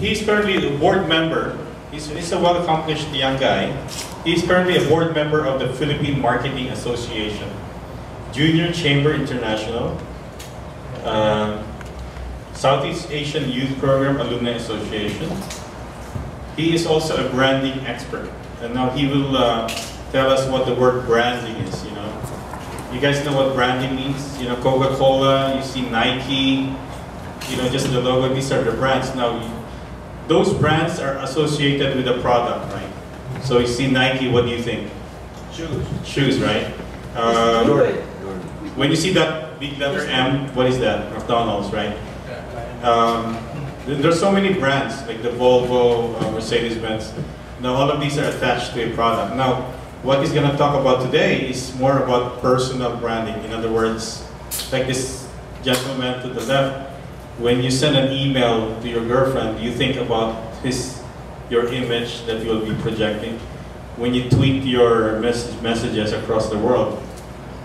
he's currently a board member. He's a well-accomplished young guy. He's currently a board member of the Philippine Marketing Association, Junior Chamber International, Southeast Asian Youth Program Alumni Association. He is also a branding expert, and now he will tell us what the word branding is. You know, you guys know what branding means. You know, Coca-Cola. You see Nike. You know, just the logo. These are the brands. Now, those brands are associated with a product, right? So you see Nike. What do you think? Shoes. Shoes, right? When you see that big letter M, what is that? McDonald's, right? There's so many brands, like the Volvo, Mercedes-Benz. Now all of these are attached to a product. Now, what he's going to talk about today is more about personal branding. In other words, like this gentleman to the left, when you send an email to your girlfriend, you think about your image that you'll be projecting. When you tweet your messages across the world,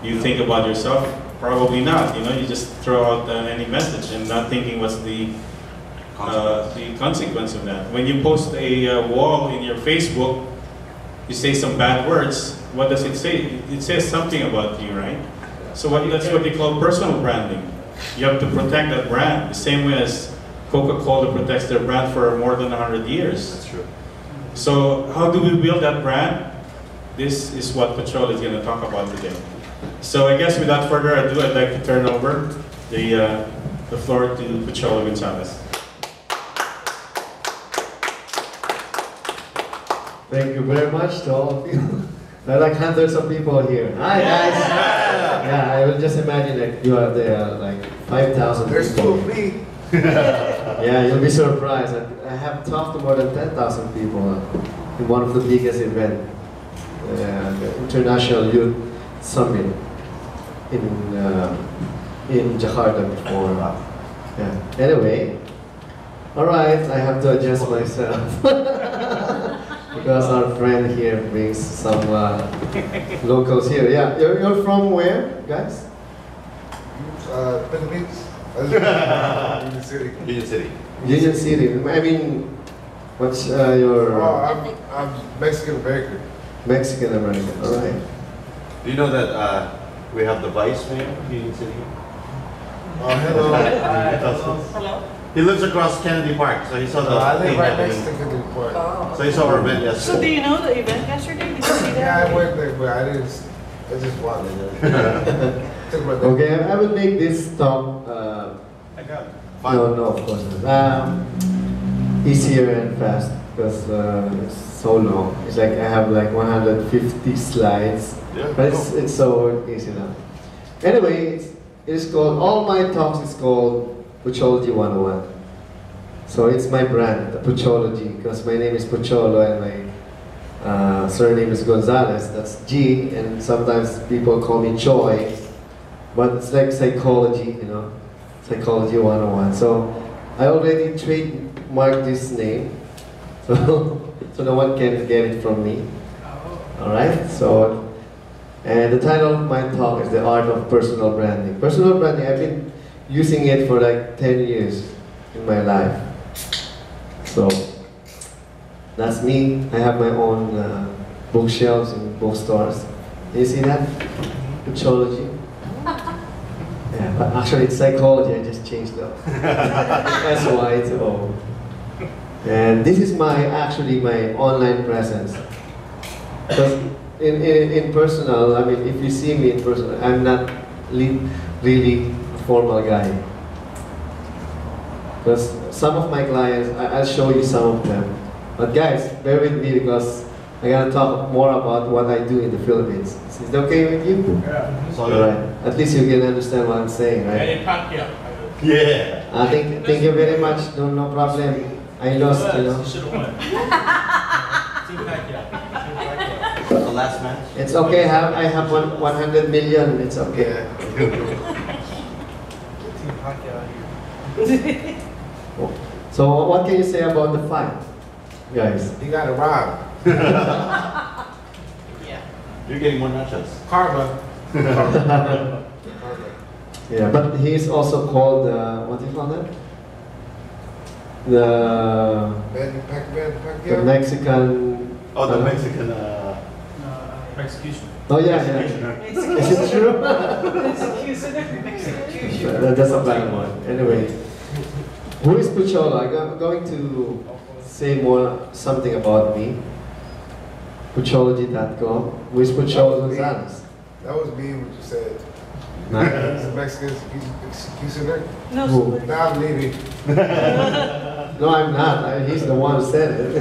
you think about yourself? Probably not. You know, you just throw out any message and not thinking what's the consequence of that. When you post a wall in your Facebook, you say some bad words. What does it say? It says something about you, right? So that's what they call personal branding. You have to protect that brand the same way as Coca-Cola protects their brand for more than 100 years. That's true. So how do we build that brand? This is what Pocholo is going to talk about today. So I guess without further ado, I'd like to turn over the floor to Pocholo Gonzalez. Thank you very much to all of you. There are like hundreds of people here. Hi guys! Yeah, I will just imagine that you are there, like 5,000 people. There's two of me. Yeah, you'll be surprised. I have talked to more than 10,000 people in one of the biggest events, the International Youth Summit in Jakarta before. Yeah. Anyway, all right, I have to adjust myself because our friend here brings some locals here. Yeah, you're from where, guys? Philippines. Union City. Union City. Union City. I mean, what's your... Oh, I'm Mexican American. Mexican American, all right. Do you know that we have the vice mayor of Union City? Oh, hello. Hello? He lives across Kennedy Park, so he saw the I live thing right next happening. to Kennedy Park. Oh. So he saw our event So yesterday. do you know the event yesterday? Did you see that? Yeah, I went there, but I just wanted it. Took my day. Okay, I will make this talk, I got it. no, of course not. Easier and fast, because it's so long. It's like I have like 150 slides, Yeah, but it's so easy now. Anyway, it's called, all my talks is called Pochology 101. So it's my brand, the Pochology, because my name is Pocholo and my surname is Gonzalez, that's G, and sometimes people call me Choi, but it's like psychology, you know, Psychology 101. So I already trademarked this name, so no one can get it from me. Alright, so, and the title of my talk is The Art of Personal Branding. Personal branding, I've been using it for like 10 years in my life. So, that's me. I have my own bookshelves in bookstores. Do you see that? Pochology. Yeah, but actually it's psychology, I just changed the S-Y to O. And this is actually my online presence. Because in personal, I mean, if you see me in person, I'm not really a formal guy. Because some of my clients, I'll show you some of them. But guys, bear with me because I gotta talk more about what I do in the Philippines. Is it okay with you? Yeah. So, Alright. At least you can understand what I'm saying, right? yeah. Thank you very much. No problem. I lost, you know. The last match. It's okay. I have 100 million. It's okay. So what can you say about the fight, guys? He got it robbed. Yeah. You're getting more nachos. Karma. Karma. Yeah, but he's also called what do you call that? the Pacquiao. Mexican. Oh, the Mexican. Execution. Oh yeah, yeah. executioner. Is it true? That's a bad one. Anyway, who is Pucholo? I'm going to say something about me. Puchology.com. Who is Pucholo Gonzalez? That was me, what you said. Nah. He's a Mexican executioner. No, Who? super. Now I'm leaving. No, I'm not. He's the one who said it.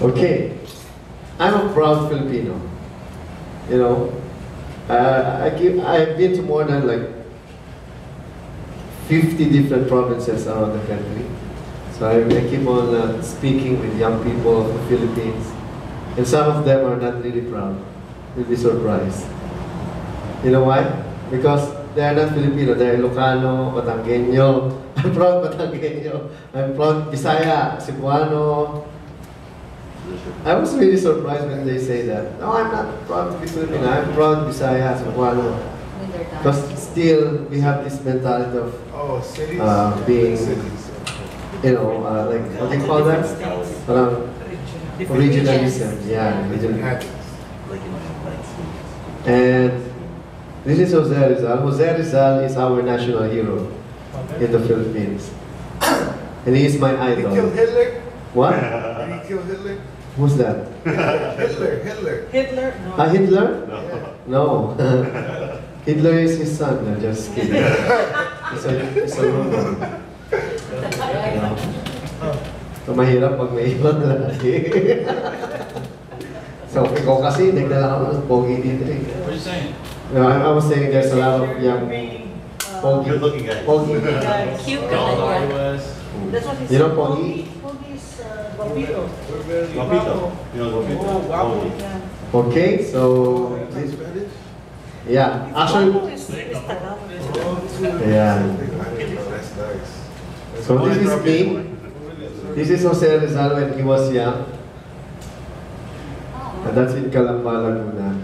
Okay. I'm a proud Filipino. You know, I've been to more than like 50 different provinces around the country. So I keep on speaking with young people of the Philippines. And some of them are not really proud. You'll be surprised. You know why? Because they are not Filipino. They are Ilocano, Batanggenyo. I'm proud Batanggenyo. I'm proud Bisaya, Cebuano. I was really surprised when they say that. No, I'm not proud to be Filipino. I'm proud Bisaya, Cebuano. Because still we have this mentality of Oh, cities? being, Cities. you know, like what do you call that? Parang regionalism. Yeah, regionalism. And this is Jose Rizal. Jose Rizal is our national hero in the Philippines. And he is my He killed idol. Hitler? What? Did he kill Hitler? Who's that? Hitler. Hitler? No. Hitler? Yeah. No. Hitler is his son. No, just kidding. It's a rumor. So mahirap pag may ibang lalaki. So ikaw kasi, nagdala ako ng pogi dito eh. What are you saying? No, I was saying there's a lot of young pogi. Good looking guys. Pogi. Cute All guy. US. That's what he said. You know Pogi? Pogi's Guapito. Guapito. You know Guapito? Oh, guapo. Yeah. Okay, so Speak Spanish? yeah, Guapo actually, is Tagalog. yeah. That's nice. So this is me. This is Jose Rizal when he was young. And that's in Calamba, Laguna.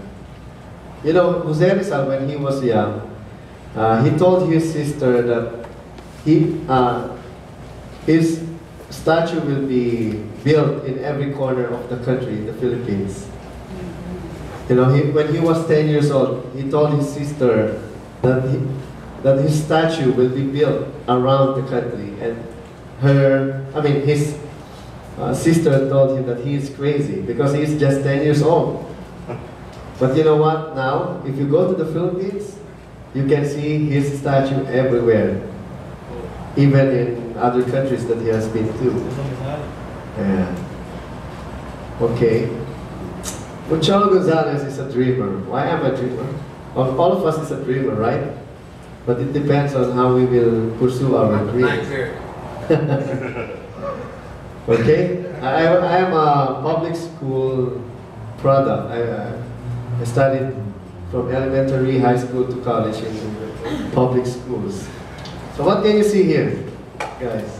You know, Jose Rizal when he was young, he told his sister that his statue will be built in every corner of the country, the Philippines. You know, when he was 10 years old, he told his sister that his statue will be built around the country. And his sister told him that he is crazy because he is just 10 years old. But you know what? Now, if you go to the Philippines, you can see his statue everywhere, even in other countries that he has been to. Yeah. Okay. Pucholo Gonzalez is a dreamer. Why am I a dreamer? All of us is a dreamer, right? But it depends on how we will pursue our dreams. Okay? I am a public school product. I studied from elementary, high school to college in public schools. So what can you see here, guys?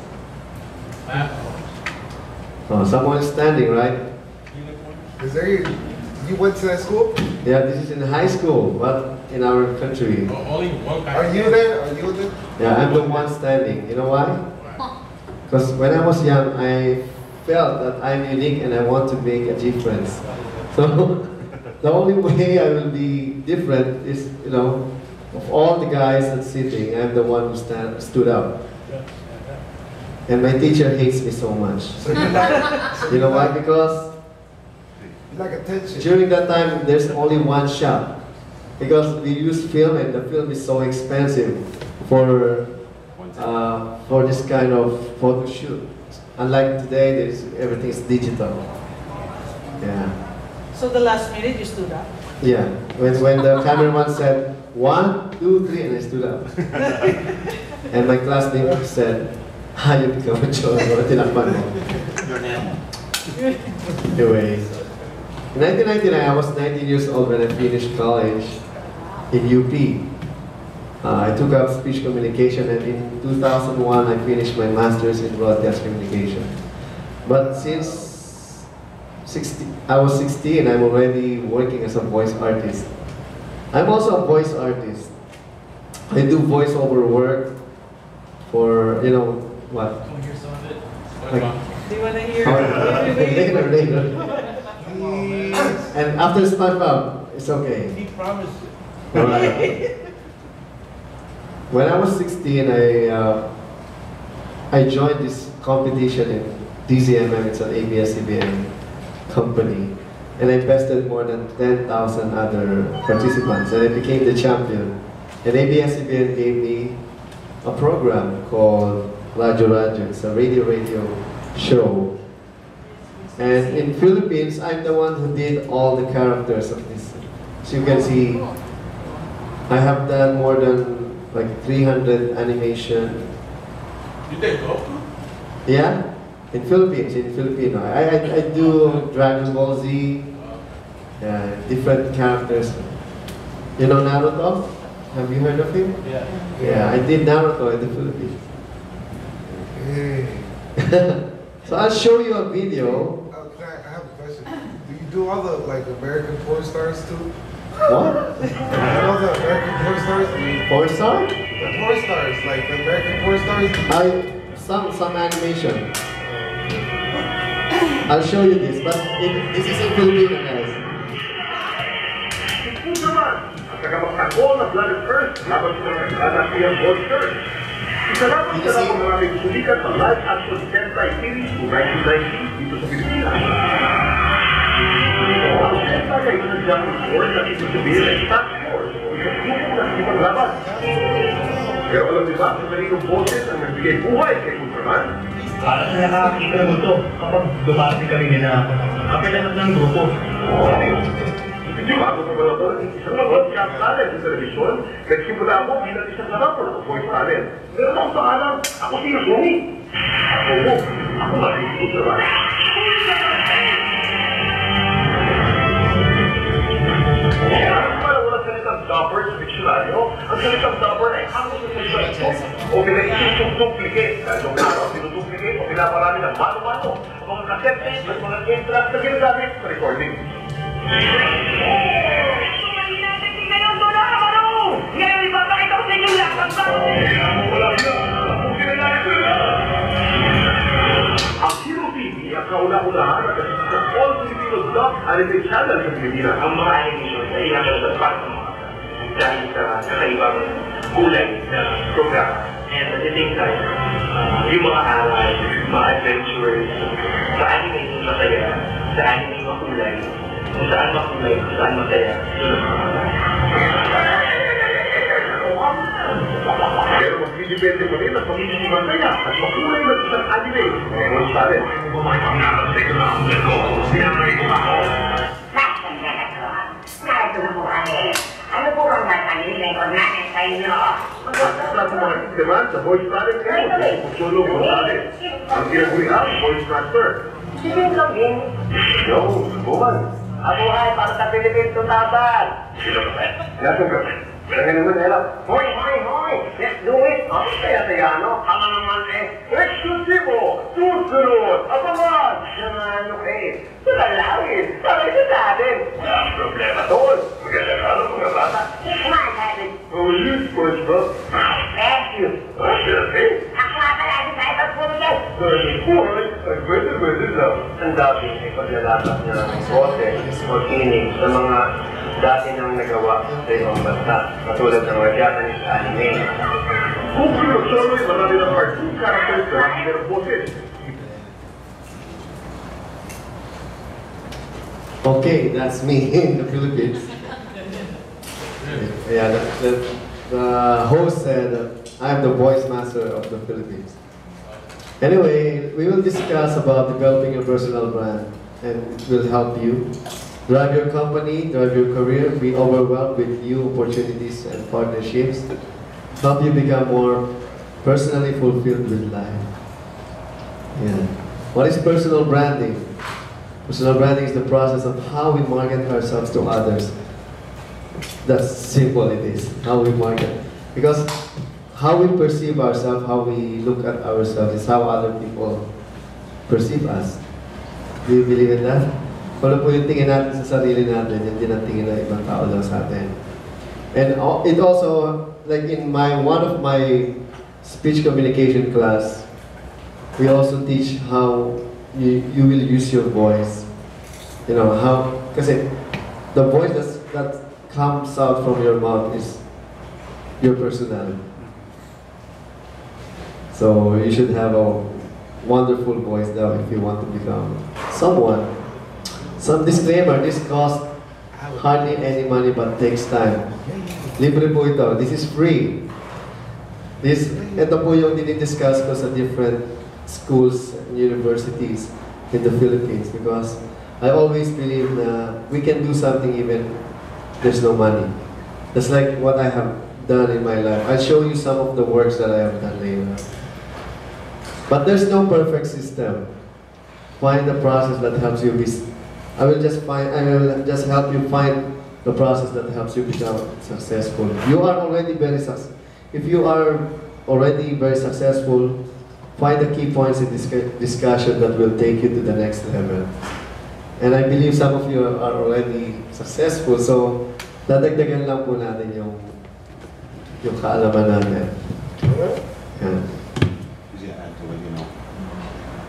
Oh, someone is standing, right? Is there you went to that school? Yeah, this is in high school, but in our country. Only one guy. Are you there? Are you there? Yeah, I'm the one standing. You know why? Because when I was young, I felt that I'm unique and I want to make a difference. So the only way I will be different is, you know, of all the guys that's sitting, I'm the one who stood up. And my teacher hates me so much. So you like, You know why? Because you like attention. during that time, there's only one shot. Because we use film and the film is so expensive for this kind of photo shoot. Unlike today, everything is digital. Yeah. So the last minute you stood up. Yeah. When the cameraman said 1, 2, 3, and I stood up. And my classmate said, "Hayop ka, Pucholo, tinakpan mo." Your name. Anyway, in 1999, I was 19 years old when I finished college in UP. I took up speech communication, and in 2001, I finished my master's in broadcast communication. But since I was 16, I'm already working as a voice artist. I'm also a voice artist. I do voiceover work for, you know, what? Can we hear some of it? Like- Do you wanna hear? Later. Come on, man. And after SpongeBob, it's okay. He promised it. Alright. When I was 16, I joined this competition in DZMM. It's an ABS-CBN company, and I bested more than 10,000 other participants, and I became the champion. And ABS-CBN gave me a program called Radyo Radyo. It's a radio show. And in Philippines, I'm the one who did all the characters of this. So you can see, I have done more than like 300 animation. You did Goku? Yeah, in Philippines, in Filipino. I do Dragon Ball Z, different characters. You know Naruto? Have you heard of him? Yeah. Yeah, I did Naruto in the Philippines. Hey. So I'll show you a video. I have a question. Do you do all the like American porn stars too? What? You know the American porn stars? Porn star? The porn stars, like the American porn stars? Some animation. I'll show you this, but this is in Filipino, guys. Ito naman, ang tagapagtanggol ng Planet Earth laban sa mga Canadian Monsters. Isalamat sa lahat ng maraming sulikat sa live action Sentai series noong 1990 dito sa Pilipinas. Ang Sentai ay sinadyang force at ibig sabihin ay task force o isang grupong nakikipang laban. Pero alam niyo ba sa marinong boses ang nagbigay buhay kay Ultraman? Para sa nakakakita mo ito kapag dumati kami nila kapitan ng grupo. Bago pa ba ito, isang broadcast talent sa telebisyon, nagsimula ako bilang isang narapper o voice talent. Pero akong pangalan, ako si Yumi. Ako ba si Ultraman? Para walang salitang dapper sa diksyonaryo, ang salitang dapper ay hanggang sa salitang ito o pinaisip yung duplicate. Dahil yung araw, dinuduplicate o pinaparami ng mano-mano ang mga kasete at mga extras na ginagamit sa recording. Ang Hero TV ang kauna-unahan at sa all Filipino dub anime channel sa Pilipinas. Ang mga animation ay inagalabas para sa mga dahil sa kakaibang kulay na program. And at the same time, yung mga alay, mga adventures, sa anime yung masaya, sa anime yung makulay, kung saan makulay, kung saan masaya, yun ang mga alay. Pero magdidepende pa rin ang pagiging masaya at makulay ng isang anime. Voice talent. Ano po bang matanilin o natin sa inyo? Sa mga sisteman sa voice talent ngayon, kung solo mo talent. Ang ginagurihan, voice transfer. Sige lang din. Yo, buwan. Ako ay para sa Philippines tutaban. Sino ba? Nasaan ka? Kaya naman, Ella. Hoy, hoy, hoy! Let's do it! Ang saya-saya, no? Ang naman Eksklusibo! Susunod! Abangan! ano eh, sulalawin! Sabay sa atin! Walang problema, Tol. Magandang araw, mga bata. Kumain natin! Oh, yes, SpongeBob. Thank you! Ah, siyempre. Ako nga pala si Cyber Purgel! Buhay, ay pwede lang. Ang dati ay paglalakas niya ng boses o tinig sa mga dati nang nagawa sa ibang bansa, katulad ng mga Japanese anime. Kung pinagsaroy, marami ng cartoon characters na hindi ng boses. Okay, that's me in the Philippines. Yeah, the host said I'm the voice master of the Philippines. Anyway, we will discuss about developing a personal brand, and it will help you drive your company, drive your career, be overwhelmed with new opportunities and partnerships, help you become more personally fulfilled with life. Yeah. What is personal branding? Personal branding is the process of how we market ourselves to others. That's simple it is, how we market. Because how we perceive ourselves, how we look at ourselves is how other people perceive us. Do you believe in that? Kung ano po yung tingin natin sa sarili natin, yun din ang tingin ng ibang tao daw sa atin. And it also, like in one of my speech communication class, we also teach how you will use your voice. You know, how, kasi the voice that comes out from your mouth is your personality. So you should have a wonderful voice now if you want to become someone. Some disclaimer, this costs hardly any money but takes time. Libre po ito. This is free. Ito po yung dinidiscuss ko sa different schools and universities in the Philippines because I always believe that we can do something even there's no money. That's like what I have done in my life. I'll show you some of the works that I have done later. But there's no perfect system. Find the process that helps you I will just help you find the process that helps you become successful. You are already very successful. If you are already very successful, find the key points in discussion that will take you to the next level. And I believe some of you are already successful, so dadagdagan lang po natin yung kaalaman natin. Yeah.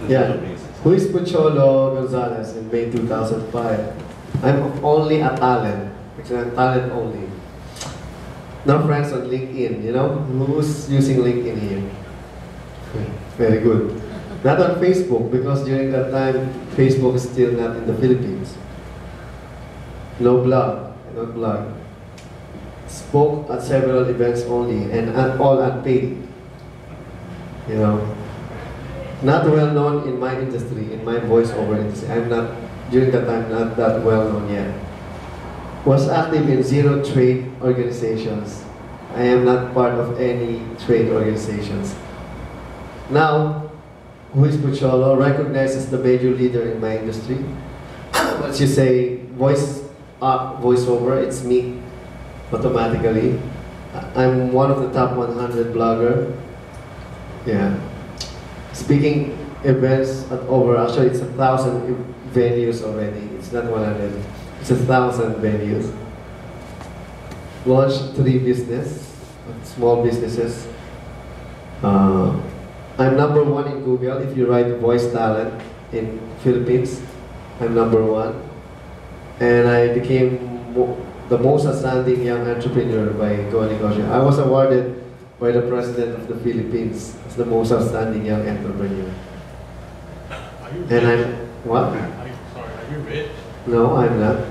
Yeah. Who is Pucholo Gonzalez in May 2005? I'm only a talent. Actually, I'm talent only. No friends on LinkedIn, you know? Who's using LinkedIn here? Very good. Not on Facebook, because during that time, Facebook is still not in the Philippines. No blog. I don't blog. Spoke at several events only, and all unpaid. You know? Not well known in my industry, in my voiceover industry. I'm not, during that time, not that well known yet. Was active in 0 trade organizations. I am not part of any trade organizations. Now, who is Pucholo? Recognized as the major leader in my industry. Once you say voiceover, it's me automatically. I'm one of the top 100 blogger. Yeah. Speaking events at over, actually it's 1,000 venues already. It's not 100, it's 1,000 venues. Launched 3 small businesses. I'm #1 in Google. If you write voice talent in Philippines, I'm #1. And I became the most outstanding young entrepreneur by Go Negosyo. I was awarded by the President of the Philippines as the most outstanding young entrepreneur. Are you rich? And I'm, what? Are you rich? No, I'm not.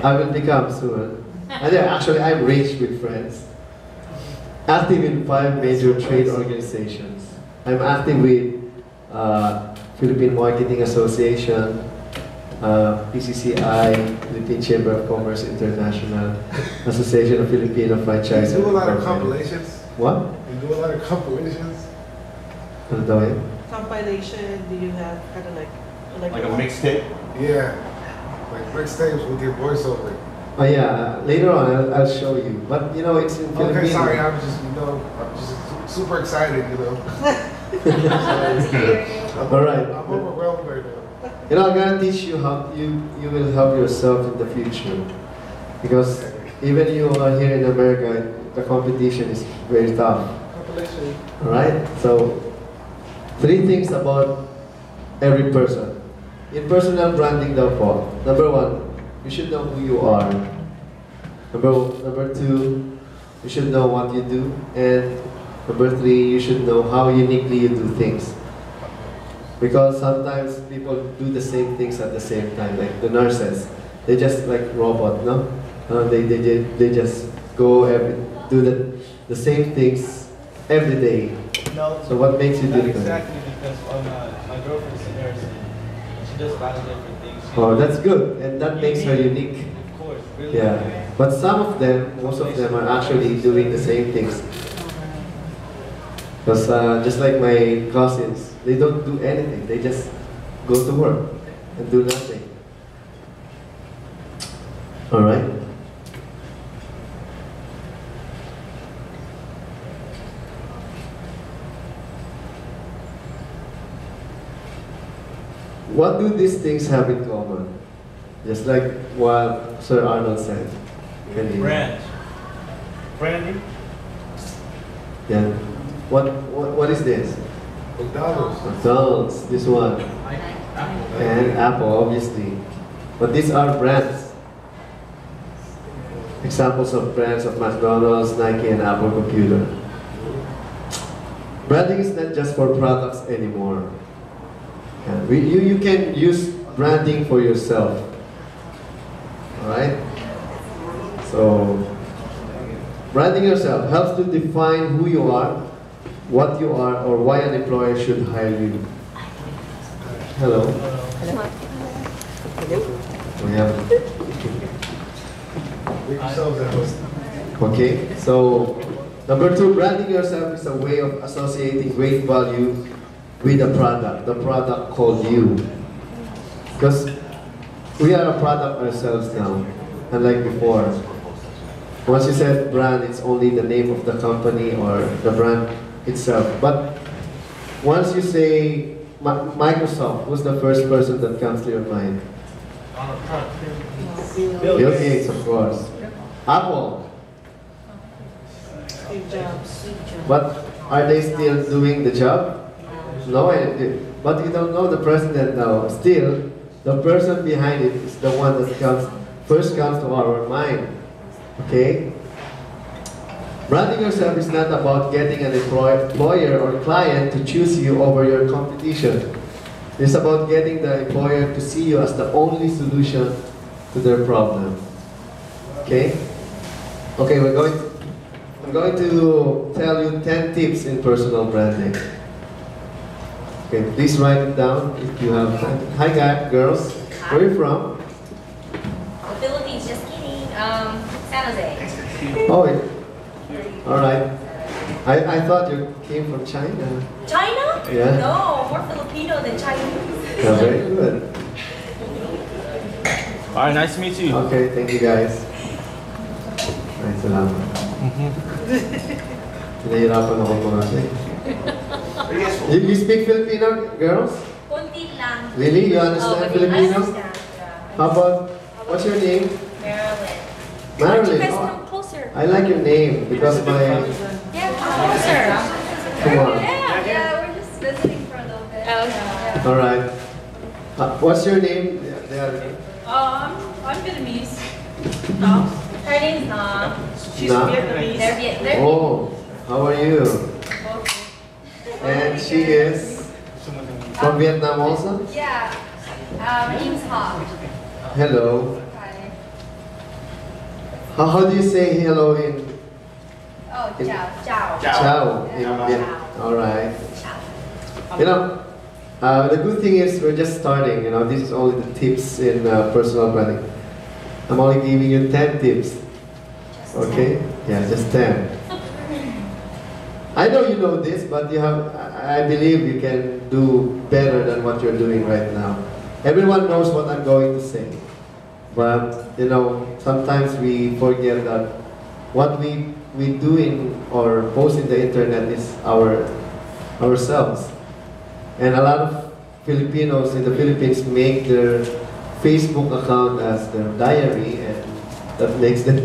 I will become soon. And yeah, actually, I'm rich with friends. Active in 5 major trade organizations. I'm active with Philippine Marketing Association, PCCI, Philippine Chamber of Commerce International, Association of Filipino Franchise. You do a lot of compilations? What? You do a lot of compilations? Ano daw yun? Compilation, do you have kind of like Like a mixtape? Yeah. Like mixtapes with your voiceover. Oh yeah, later on I'll show you. But you know, it's in Filipino. Okay, sorry, I'm just super excited, you know. All right. I'm overwhelmed right now. You know, I'm gonna teach you how you will help yourself in the future, because even you are here in America, the competition is very tough. Compilation. All right. So, 3 things about every person. In personal branding, daw po, #1, you should know who you are. Number 2, you should know what you do, and number 3, you should know how uniquely you do things. Because sometimes people do the same things at the same time, like the nurses. They just like robot, no? They just go do the same things every day. No. So what makes you Not different? exactly, because my girlfriend's a nurse. She does a lot of different things. Oh, that's good, and that makes her unique. Of course, really. Yeah, but some of them, most of them are actually doing the same things. Because just like my cousins, they don't do anything. They just go to work and do nothing. All right. What do these things have in common? Just like what Sir Arnold said. Can you- Brand. Branding. Yeah. What is this? McDonald's. McDonald's, this one. And Apple, obviously. But these are brands. Examples of brands of McDonald's, Nike, and Apple Computer. Branding is not just for products anymore. You can use branding for yourself. Alright? So, branding yourself helps to define who you are, what you are, or why an employer should hire you. Hello. We have. Okay, so number 2, branding yourself is a way of associating great value with the product called you. Because we are a product ourselves now, unlike before. Once you said brand, it's only the name of the company or the brand itself. But once you say Microsoft, who's the first person that comes to your mind? Bill Gates, of course. Apple. Steve Jobs. But are they still doing the job? No, but you don't know the president now. Still, the person behind it is the one that first comes to our mind. Okay? Branding yourself is not about getting an employer or client to choose you over your competition. It's about getting the employer to see you as the only solution to their problem. Okay? Okay, I'm going to tell you 10 tips in personal branding. Okay, please write it down if you have time. Hi guys, girls. Where are you from? The Philippines, just kidding. San Jose. Oh, alright. I thought you came from China. China? Yeah. No, more Filipino than Chinese. Yeah, very good. Alright, nice to meet you. Okay, thank you guys. Right, salamat. Nahihirapan ako kumasi. You speak Filipino, girls? Konti lang. Really? You understand Filipino? I understand, yeah. How about, what's your name? Marilyn. Marilyn. You guys Oh, come closer. I like your name because my... Yeah, come closer. Come on. Yeah, we're just visiting for a little bit. Yeah. Alright. What's your name? I'm Vietnamese. No. Her name's Na. She's Na. Vietnamese. They're Oh, how are you? And she is from Vietnam also? Yeah. My name's Ha. Hello. Hi. How do you say hello in Oh, ciao. Ciao. Ciao? In Ciao. Alright. Ciao. You know, the good thing is we're just starting. You know, this is only the tips in personal branding. I'm only giving you 10 tips. Okay? Yeah, just 10. I know you know this, but I believe you can do better than what you're doing right now. Everyone knows what I'm going to say. But, you know, sometimes we forget that what we do or post in the internet is ourselves. And a lot of Filipinos in the Philippines make their Facebook account as their diary, and that makes it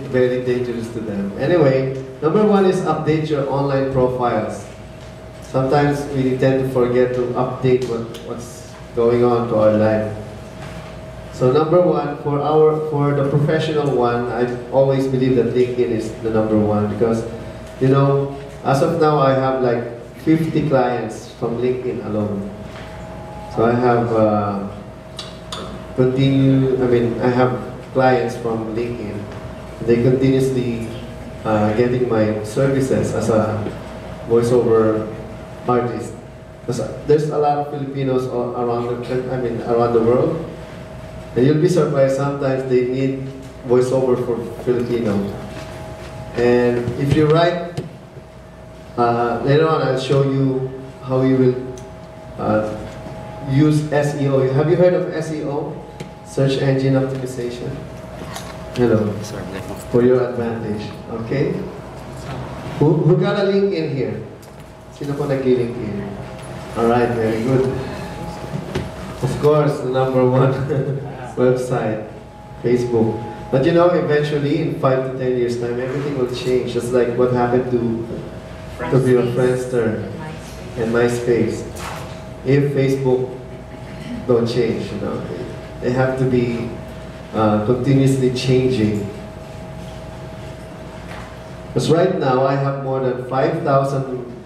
very dangerous to them. Anyway, number 1 is update your online profiles. Sometimes we tend to forget to update what's going on to our life. So number 1, for the professional one, I always believe that LinkedIn is the number 1 because, you know, as of now I have like 50 clients from LinkedIn alone. So I have I have clients from LinkedIn. They continuously getting my services as a voiceover artist. There's a lot of Filipinos around the world, and you'll be surprised. Sometimes they need voiceover for Filipino. And if you write, later on I'll show you how you will use SEO. Have you heard of SEO? Search engine optimization. Hello. For your advantage. Okay? Who got a link in here? Sino po nag-link in? Alright, very good. Of course, the number 1 website, Facebook. But you know, eventually, in 5 to 10 years' time, everything will change. Just like what happened to Friendster and MySpace. If Facebook don't change, you know, they have to be continuously changing. Because right now, I have more than 5,000